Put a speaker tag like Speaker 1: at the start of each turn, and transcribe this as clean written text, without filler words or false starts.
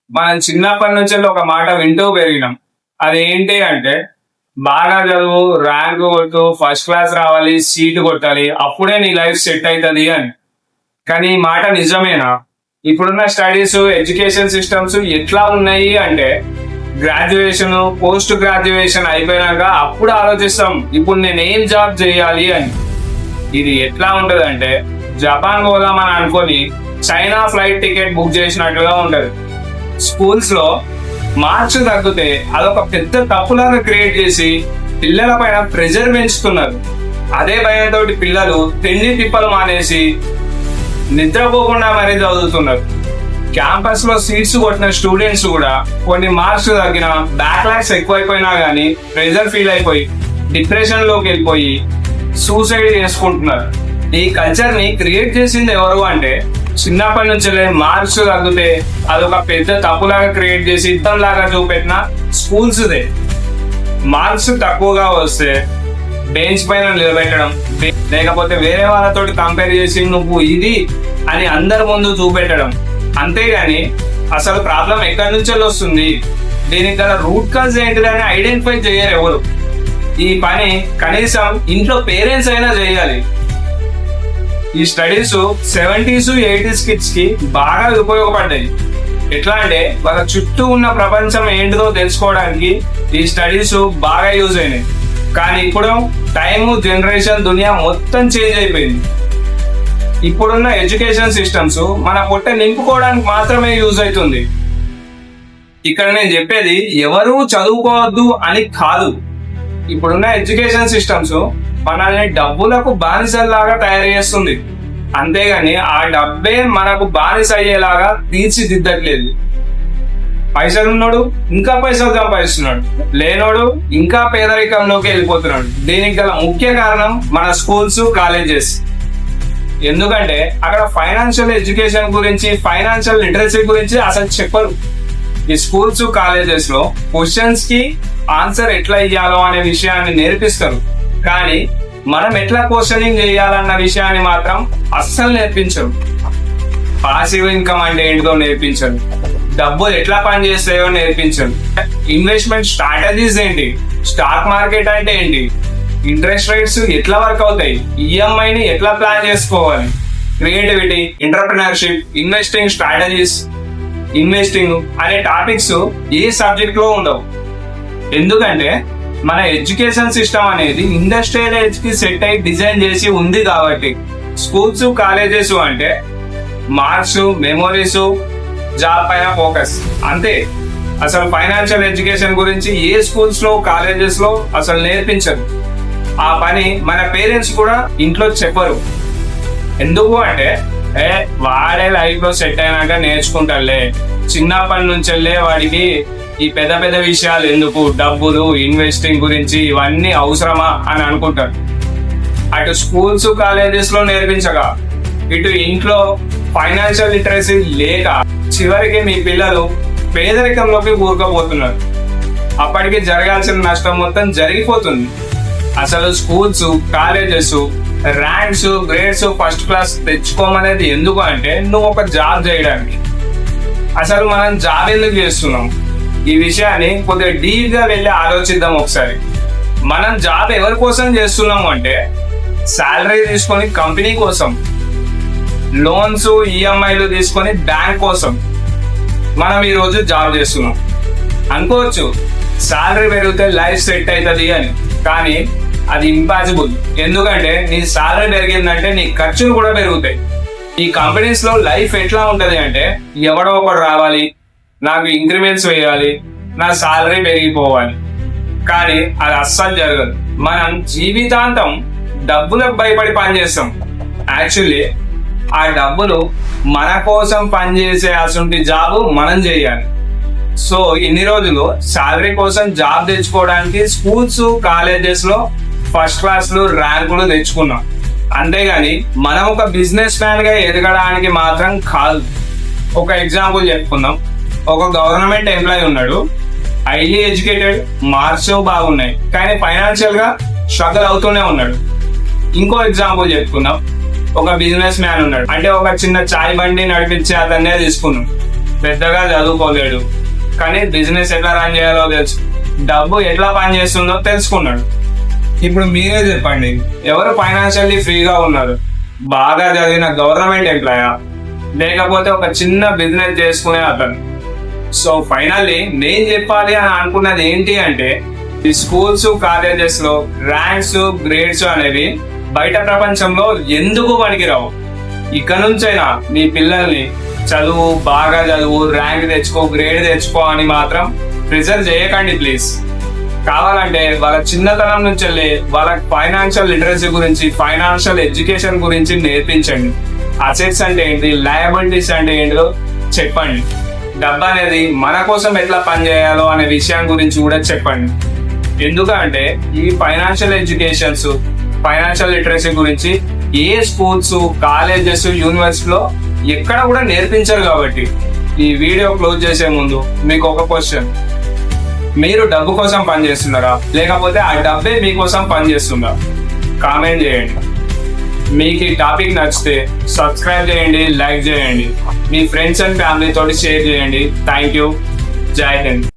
Speaker 1: మనం చిన్నప్పటి నుంచి ఒక మాట వింటూ పెరిగినాం. అది ఏంటి అంటే బాగా చదువు, ర్యాంక్ కొట్టు, ఫస్ట్ క్లాస్ రావాలి, సీటు కొట్టాలి, అప్పుడే నీ లైఫ్ సెట్ అవుతుంది అని. కానీ ఈ మాట నిజమేనా? ఇప్పుడున్న స్టడీస్, ఎడ్యుకేషన్ సిస్టమ్స్ ఎట్లా ఉన్నాయి అంటే గ్రాడ్యుయేషన్, పోస్ట్ గ్రాడ్యుయేషన్ అయిపోయినాక అప్పుడు ఆలోచిస్తాం ఇప్పుడు నేను ఏం జాబ్ చేయాలి అని. ఇది ఎట్లా ఉంటది అంటే జపాన్ పోదామని అనుకొని చైనా ఫ్లైట్ టికెట్ బుక్ చేసినట్టుగా ఉంటది. స్కూల్స్ లో మార్క్స్ తగ్గితే అదొక పెద్ద తప్పులాగా క్రియేట్ చేసి పిల్లల పైన ప్రెషర్ పెంచుతున్నారు. అదే భయంతో పిల్లలు తిండి తిప్పలు మానేసి నిద్రపోకుండా మరీ చదువుతున్నారు. క్యాంపస్ లో సీట్స్ కొట్టిన స్టూడెంట్స్ కూడా కొన్ని మార్క్స్ తగ్గిన, బ్యాక్లాగ్స్ ఎక్కువైపోయినా గానీ ప్రెషర్ ఫీల్ అయిపోయి డిప్రెషన్ లోకి వెళ్ళిపోయి సూసైడ్ చేసుకుంటున్నారు. ఈ కల్చర్ ని క్రియేట్ చేసింది ఎవరు అంటే చిన్నప్పటి నుంచి మార్క్స్ తగ్గితే అదొక పెద్ద తప్పులాగా క్రియేట్ చేసి యుద్ధంలాగా చూపెట్టిన స్కూల్స్ దే. మార్క్స్ తక్కువగా వస్తే బెంచ్ పైన నిలబెట్టడం, లేకపోతే వేరే వాళ్ళతో కంపేర్ చేసి నువ్వు ఇది అని అందరి ముందు చూపెట్టడం. అంతేగాని అసలు ప్రాబ్లం ఎక్కడి నుంచి వస్తుంది, దీనికి గల రూట్ కాజ్ ఏంటిదని ఐడెంటిఫై చేయరు ఎవరు. ఈ పని కనీసం ఇంట్లో పేరెంట్స్ అయినా చేయాలి. ఈ స్టడీస్ 70s, 80s కిడ్స్ కి బాగా ఉపయోగపడ్డాయి. ఎట్లా అంటే వాళ్ళ చుట్టూ ఉన్న ప్రపంచం ఏంటిదో తెలుసుకోవడానికి ఈ స్టడీస్ బాగా యూజ్ అయినాయి. కానీ ఇప్పుడు టైము, జనరేషన్, దునియా మొత్తం చేంజ్ అయిపోయింది. ఇప్పుడున్న ఎడ్యుకేషన్ సిస్టమ్స్ మన పొట్ట నింపుకోవడానికి మాత్రమే యూజ్ అవుతుంది. ఇక్కడ నేను చెప్పేది ఎవరు చదువుకోవద్దు అని కాదు. ఇప్పుడున్న ఎడ్యుకేషన్ సిస్టమ్స్ మనల్ని డబ్బులకు బానిసల్లాగా తయారు చేస్తుంది. అంతేగాని ఆ డబ్బే మనకు బానిస అయ్యేలాగా తీర్చిదిద్దట్లేదు. పైసలున్నోడు ఇంకా పైసలు సంపాదిస్తున్నాడు, లేనోడు ఇంకా పేదరికంలోకి వెళ్ళిపోతున్నాడు. దీనికి గల ముఖ్య కారణం మన స్కూల్స్, కాలేజెస్. ఎందుకంటే అక్కడ ఫైనాన్షియల్ ఎడ్యుకేషన్ గురించి, ఫైనాన్షియల్ లిటరసీ గురించి అసలు చెప్పరు. ఈ స్కూల్స్, కాలేజెస్ లో క్వశ్చన్స్ కి ఆన్సర్ ఎట్లా ఇయ్యాలో అనే విషయాన్ని నేర్పిస్తారు. కానీ మనం ఎట్లా క్వశ్చనింగ్ చేయాలన్న విషయాన్ని మాత్రం అస్సలు నేర్పించరు. పాసివ్ ఇన్కమ్ అంటే ఏంటిదో నేర్పించరు, డబ్బులు ఎట్లా పనిచేస్తాయో నేర్పించరు, ఇన్వెస్ట్మెంట్ స్ట్రాటజీస్ ఏంటి, స్టాక్ మార్కెట్ అంటే ఏంటి, ఇంట్రెస్ట్ రేట్స్ ఎట్లా వర్క్ అవుతాయి, ఈఎంఐని ఎట్లా ప్లాన్ చేసుకోవాలి, creativity, entrepreneurship, investing strategies, investing అనే టాపిక్స్ ఏ సబ్జెక్ట్ లో ఉండవు. ఎందుకంటే మన ఎడ్యుకేషన్ సిస్టమ్ అనేది ఇండస్ట్రియల్ ఏజ్ కి సెట్ అయి డిజైన్ చేసి ఉంది కాబట్టి. స్కూల్స్, కాలేజెస్ అంటే మార్క్స్, మెమోరీస్, జాబ్ పైన ఫోకస్ అంతే. అసలు ఫైనాన్షియల్ ఎడ్యుకేషన్ గురించి ఏ స్కూల్స్ లో, కాలేజెస్ లో అసలు నేర్పించరు. ఆ పని మన పేరెంట్స్ కూడా ఇంట్లో చెప్పరు. ఎందుకు అంటే వాడే లైఫ్ లో సెట్ అయినాక నేర్చుకుంటాడులే, చిన్నప్పటి నుంచెల్లే వాడికి ఈ పెద్ద పెద్ద విషయాలు ఎందుకు, డబ్బులు, ఇన్వెస్టింగ్ గురించి ఇవన్నీ అవసరమా అని అనుకుంటారు. అటు స్కూల్స్, కాలేజెస్ లో నేర్పించగా, ఇటు ఇంట్లో ఫైనాన్షియల్ లిటరసీ లేక చివరికి మీ పిల్లలు పేదరికంలోకి కూరుకుపోతున్నారు. అప్పటికి జరగాల్సిన నష్టం మొత్తం జరిగిపోతుంది. అసలు schools, colleges ranks, grades, first class తెచ్చుకోమనేది ఎందుకు అంటే నువ్వు ఒక జాబ్ చేయడానికి. అసలు మనం జాబ్ ఎందుకు చేస్తున్నాం? ఈ విషయాన్ని కొద్దిగా డీప్ గా వెళ్ళి ఆలోచిద్దాం ఒకసారి. మనం జాబ్ ఎవరి కోసం చేస్తున్నాము అంటే శాలరీ తీసుకొని కంపెనీ కోసం, లోన్స్, ఈఎంఐలు తీసుకొని బ్యాంక్ కోసం మనం ఈరోజు జాబ్ చేస్తున్నాం. అనుకోవచ్చు శాలరీ పెరిగితే లైఫ్ సెట్ అవుతుంది అని, కానీ అది ఇంపాసిబుల్. ఎందుకంటే నీ శాలరీ పెరిగిందంటే నీ ఖర్చులు కూడా పెరుగుతాయి. ఈ కంపెనీస్ లో లైఫ్ ఎట్లా ఉంటది అంటే ఎవడో ఒకడు రావాలి, నాకు ఇంక్రిమెంట్స్ వేయాలి, నా శాలరీ పెరిగిపోవాలి. కానీ అది అస్సలు జరగదు. మనం జీవితాంతం డబ్బులకు భయపడి పనిచేస్తాం. యాక్చువల్లీ ఆ డబ్బులు మన కోసం పనిచేసే అసలు జాబ్ మనం చేయాలి. సో ఇన్ని రోజులు శాలరీ కోసం జాబ్ తెచ్చుకోవడానికి స్కూల్స్, కాలేజెస్ లో ఫస్ట్ క్లాస్లు, ర్యాంకులు తెచ్చుకున్నాం. అంతేగాని మనం ఒక బిజినెస్ మ్యాన్ గా ఎదగడానికి మాత్రం కాదు. ఒక ఎగ్జాంపుల్ చెప్పుకుందాం. ఒక గవర్నమెంట్ ఎంప్లాయీ ఉన్నాడు, హైలీ ఎడ్యుకేటెడ్, మార్క్స్ బాగున్నాయి, కానీ ఫైనాన్షియల్ గా స్ట్రగుల్ అవుతూనే ఉన్నాడు. ఇంకో ఎగ్జాంపుల్ చెప్పుకుందాం. ఒక బిజినెస్ మ్యాన్ ఉన్నాడు, అంటే ఒక చిన్న చాయ్ బండి నడిపించే అతన్నే తీసుకున్నాం. పెద్దగా చదువుకోలేడు, కానీ బిజినెస్ ఎట్లా రన్ చేయాలో తెలుసు, డబ్బు ఎట్లా పని చేస్తుందో తెలుసుకున్నాడు. ఇప్పుడు మీరే చెప్పండి, ఎవరు ఫైనాన్షియల్లీ ఫ్రీగా ఉన్నారు? బాగా చదివిన గవర్నమెంట్ ఎంప్లాయా, లేకపోతే ఒక చిన్న బిజినెస్ చేసుకునే అతను? సో ఫైనల్లీ నేను చెప్పాలి అని అనుకున్నది ఏంటి అంటే, ఈ స్కూల్స్ కాలేజెస్ లో ర్యాంక్స్ గ్రేడ్స్ అనేవి బయట ప్రపంచంలో ఎందుకు పనికిరావు. ఇక నుంచైనా మీ పిల్లల్ని చదువు, బాగా చదువు, ర్యాంక్ తెచ్చుకో, గ్రేడ్ తెచ్చుకో అని మాత్రం ప్రెజర్ చేయకండి ప్లీజ్. కావాలంటే వాళ్ళ చిన్నతనం నుంచి వెళ్ళి వాళ్ళకి ఫైనాన్షియల్ లిటరసీ గురించి, ఫైనాన్షియల్ ఎడ్యుకేషన్ గురించి నేర్పించండి. అసెట్స్ అంటే ఏంటి, లయబిలిటీస్ అంటే ఏంటో చెప్పండి. డబ్బు అనేది మన కోసం ఎట్లా పనిచేయాలో అనే విషయం గురించి కూడా చెప్పండి. ఎందుకంటే ఈ ఫైనాన్షియల్ ఎడ్యుకేషన్స్, ఫైనాన్షియల్ లిటరసీ గురించి ఏ స్కూల్స్, కాలేజెస్, యూనివర్సిటీలో ఎక్కడ కూడా నేర్పించరు. కాబట్టి ఈ వీడియో క్లోజ్ చేసే ముందు మీకు ఒక క్వశ్చన్: మీరు డబ్బు కోసం పనిచేస్తున్నారా, లేకపోతే ఆ డబ్బే మీకోసం పనిచేస్తుందా? కామెంట్ చేయండి. మీకు ఈ టాపిక్ నచ్చితే సబ్స్క్రైబ్ చేయండి, లైక్ చేయండి, మీ ఫ్రెండ్స్ అండ్ ఫ్యామిలీ తోటి షేర్ చేయండి. Thank you. జై హింద్.